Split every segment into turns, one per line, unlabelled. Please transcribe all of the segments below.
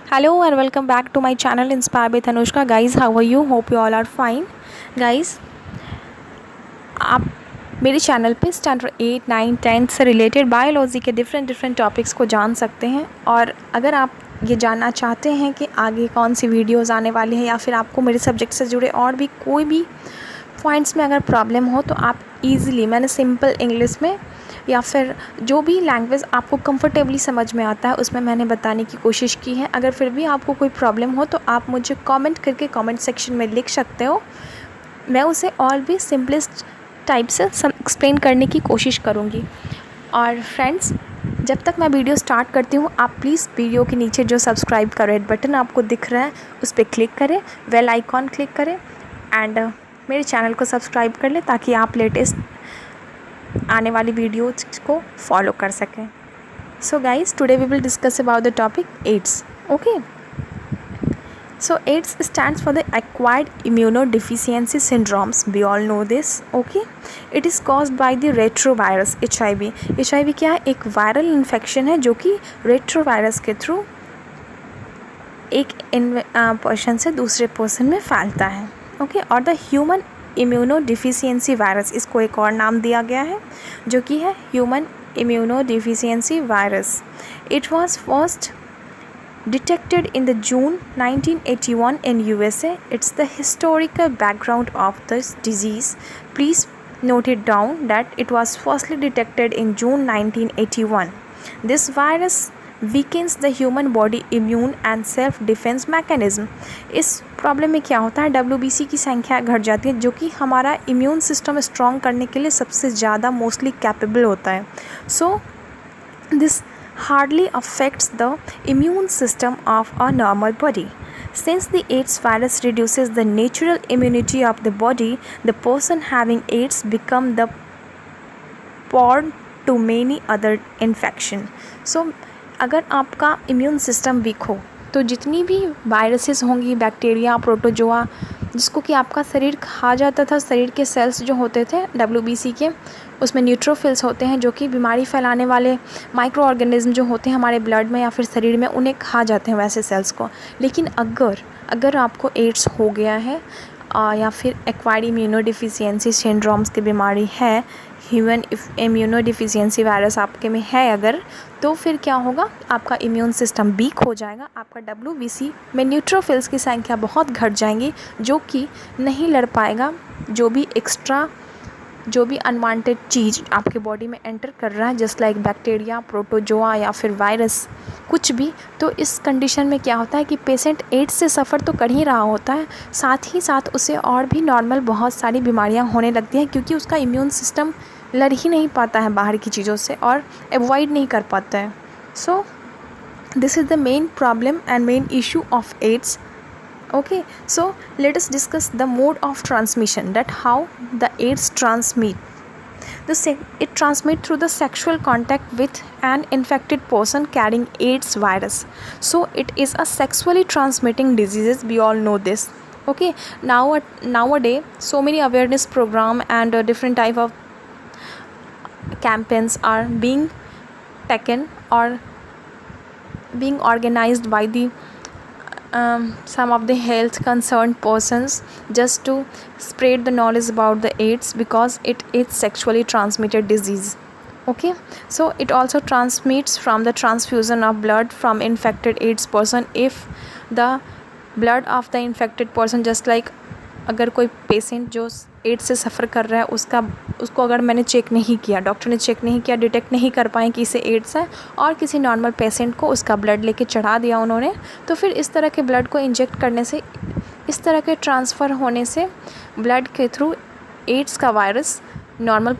Hello and welcome back to my channel Inspire by Tanushka. Guys, how are you? Hope you all are fine. Guys, आप मेरे channel पे standard 8, 9, 10 से related biology के different topics को जान सकते हैं। और अगर आप ये जानना चाहते हैं कि आगे कौन सी वीडियोस आने वाली हैं या फिर आपको मेरे सब्जेक्ट से जुड़े और भी कोई भी पॉइंट्स में अगर प्रॉब्लम हो तो आप इजीली, मैंने सिंपल इंग्लिश में या फिर जो भी लैंग्वेज आपको कंफर्टेबली समझ में आता है उसमें मैंने बताने की कोशिश की है। अगर फिर भी आपको कोई प्रॉब्लम हो तो आप मुझे कमेंट करके कमेंट सेक्शन में लिख सकते हो। मैं उसे और भी सिंपलेस्ट टाइप से एक्सप्लेन करने की कोशिश करूँगी। और फ्रेंड्स, जब तक मैं वीडियो स्टार्ट करती हूँ आप प्लीज़ वीडियो के नीचे जो सब्सक्राइब का रेड बटन आपको दिख रहा है उस पर क्लिक करें, बेल आइकॉन क्लिक करें एंड मेरे चैनल को सब्सक्राइब कर लें ताकि आप लेटेस्ट आने वाली वीडियोज़ को फॉलो कर सकें। So guys, today we will discuss about the topic AIDS. Okay, so AIDS stands for the acquired immunodeficiency syndromes. We all know this. Okay, it is caused by the retrovirus HIV. HIV क्या है? एक viral infection है जो कि retrovirus के through एक person से दूसरे पर्सन में फैलता है। ओके, और द ह्यूमन इम्यूनोडिफिशियंसी वायरस, इसको एक और नाम दिया गया है जो कि है human immunodeficiency virus. It was first detected in the June 1981 in USA. It's the historical background of this disease. Please note it down that it was firstly detected in June 1981. This virus weakens the human body immune and self defense mechanism. इस problem में क्या होता है, WBC की संख्या घट जाती है जो कि हमारा इम्यून सिस्टम स्ट्रॉन्ग करने के लिए सबसे ज़्यादा मोस्टली कैपेबल होता है। So this hardly affects the immune system of a normal body. Since the AIDS virus reduces the natural immunity of the body, the person having AIDS become the prone to many other infection. So अगर आपका immune system weak हो तो जितनी भी viruses होंगी, bacteria, protozoa, जिसको कि आपका शरीर खा जाता था, शरीर के सेल्स जो होते थे WBC के, उसमें न्यूट्रोफिल्स होते हैं जो कि बीमारी फैलाने वाले माइक्रो ऑर्गेनिज्म जो होते हैं हमारे ब्लड में या फिर शरीर में, उन्हें खा जाते हैं वैसे सेल्स को। लेकिन अगर आपको एड्स हो गया है या फिर एक्वायर्ड इम्यूनोडिफिशियंसी सिंड्रोम्स की बीमारी है, ह्यूमन इम्यूनोडिफिशियंसी वायरस आपके में है अगर, तो फिर क्या होगा, आपका इम्यून सिस्टम वीक हो जाएगा, आपका WBC में न्यूट्रोफिल्स की संख्या बहुत घट जाएंगी जो कि नहीं लड़ पाएगा जो भी अनवांटेड चीज़ आपके बॉडी में एंटर कर रहा है, जस्ट लाइक बैक्टीरिया, प्रोटोजोआ या फिर वायरस, कुछ भी। तो इस कंडीशन में क्या होता है कि पेशेंट एड्स से सफ़र तो कर ही रहा होता है, साथ ही साथ उसे और भी नॉर्मल बहुत सारी बीमारियां होने लगती हैं क्योंकि उसका इम्यून सिस्टम लड़ ही नहीं पाता है बाहर की चीज़ों से और अवॉइड नहीं कर पाता है। So this is the main problem and main issue of AIDS. Okay, so let us discuss the mode of transmission, that how the AIDS transmit. It transmit through the sexual contact with an infected person carrying AIDS virus. So it is a sexually transmitting diseases. We all know this. Okay, nowadays so many awareness program and different type of campaigns are being taken or being organized by the some of the health concerned persons just to spread the knowledge about the AIDS because it is sexually transmitted disease. Okay, so it also transmits from the transfusion of blood from infected AIDS person. If the blood of the infected person, just like अगर कोई patient जो ads से सफ़र कर रहा है उसको अगर मैंने चेक नहीं किया, डॉक्टर ने चेक नहीं किया, डिटेक्ट नहीं कर पाए कि इसे एड्स है, और किसी नॉर्मल पेशेंट को उसका ब्लड लेके चढ़ा दिया उन्होंने, तो फिर इस तरह के ब्लड को इंजेक्ट करने से, इस तरह के ट्रांसफ़र होने से ब्लड के थ्रू एड्स का वायरस नॉर्मल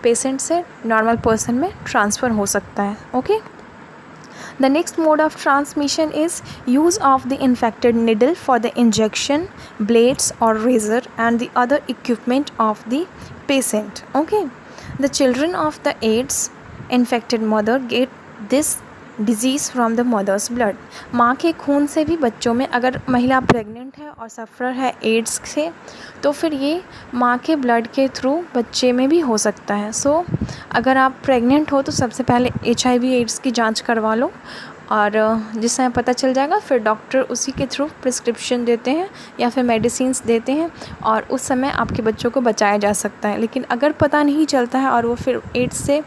पेशेंट से नॉर्मल पर्सन में ट्रांसफ़र हो सकता है. Okay, The next mode of transmission is use of the infected needle for the injection, blades or razor and the other equipment of the patient. Okay, the children of the AIDS infected mother get this disease from the mother's blood. माँ के खून से भी बच्चों में, अगर महिला pregnant है और सफ़र है एड्स से, तो फिर ये माँ के ब्लड के थ्रू बच्चे में भी हो सकता है. सो अगर आप प्रेग्नेंट हो तो सबसे पहले HIV एड्स की जांच करवा लो और जिस समय पता चल जाएगा फिर डॉक्टर उसी के थ्रू प्रिस्क्रिप्शन देते हैं या फिर मेडिसिन्स देते हैं और उस समय आपके बच्चों को बचाया जा सकता है। लेकिन अगर पता नहीं चलता है और वो फिर एड्स से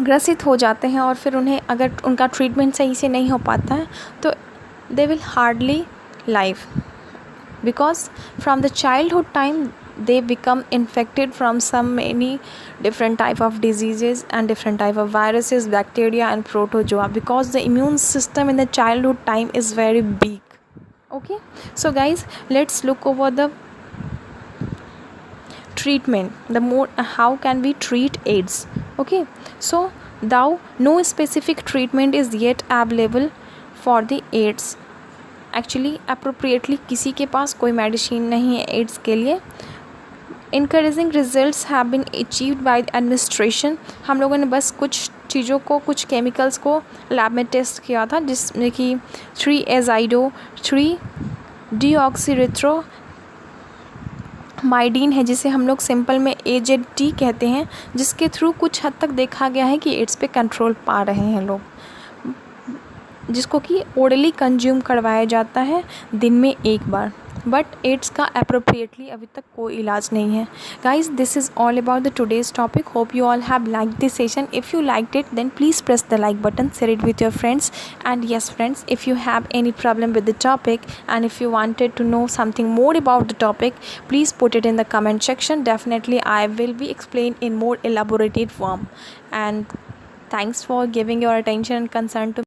ग्रसित हो जाते हैं और फिर उन्हें अगर उनका ट्रीटमेंट सही से नहीं हो पाता है तो they will hardly live, because from the childhood time they become infected from some many different type of diseases and different type of viruses, bacteria and protozoa, because the immune system in the childhood time is very weak. Okay, so guys, let's look over the treatment, the more how can we treat AIDS. Okay, so though no specific treatment is yet available for the AIDS, actually appropriately किसी के पास कोई medicine नहीं है AIDS के लिए। Encouraging results have been achieved by administration, हम लोगों ने बस कुछ चीज़ों को, कुछ केमिकल्स को लैब में टेस्ट किया था, जिसमें कि 3-एज़ाइडो 3-डीऑक्सीरिथ्रोमाइडिन है, जिसे हम लोग सिंपल में AZT कहते हैं, जिसके थ्रू कुछ हद तक देखा गया है कि एड्स पे कंट्रोल पा रहे हैं लोग, जिसको कि ओरली कंज्यूम करवाया जाता है दिन में 1 बार। बट एड्स का अप्रोप्रिएटली अभी तक कोई इलाज नहीं है। Guys, this is all about the today's topic. Hope you all have like this session. If you liked it, then please press the like button, share it with your friends. And yes friends, if you have any problem with the topic and if you wanted to know something more about the topic, please put it in the comment section. Definitely I will be explained in more elaborated form. And thanks for giving your attention and concern to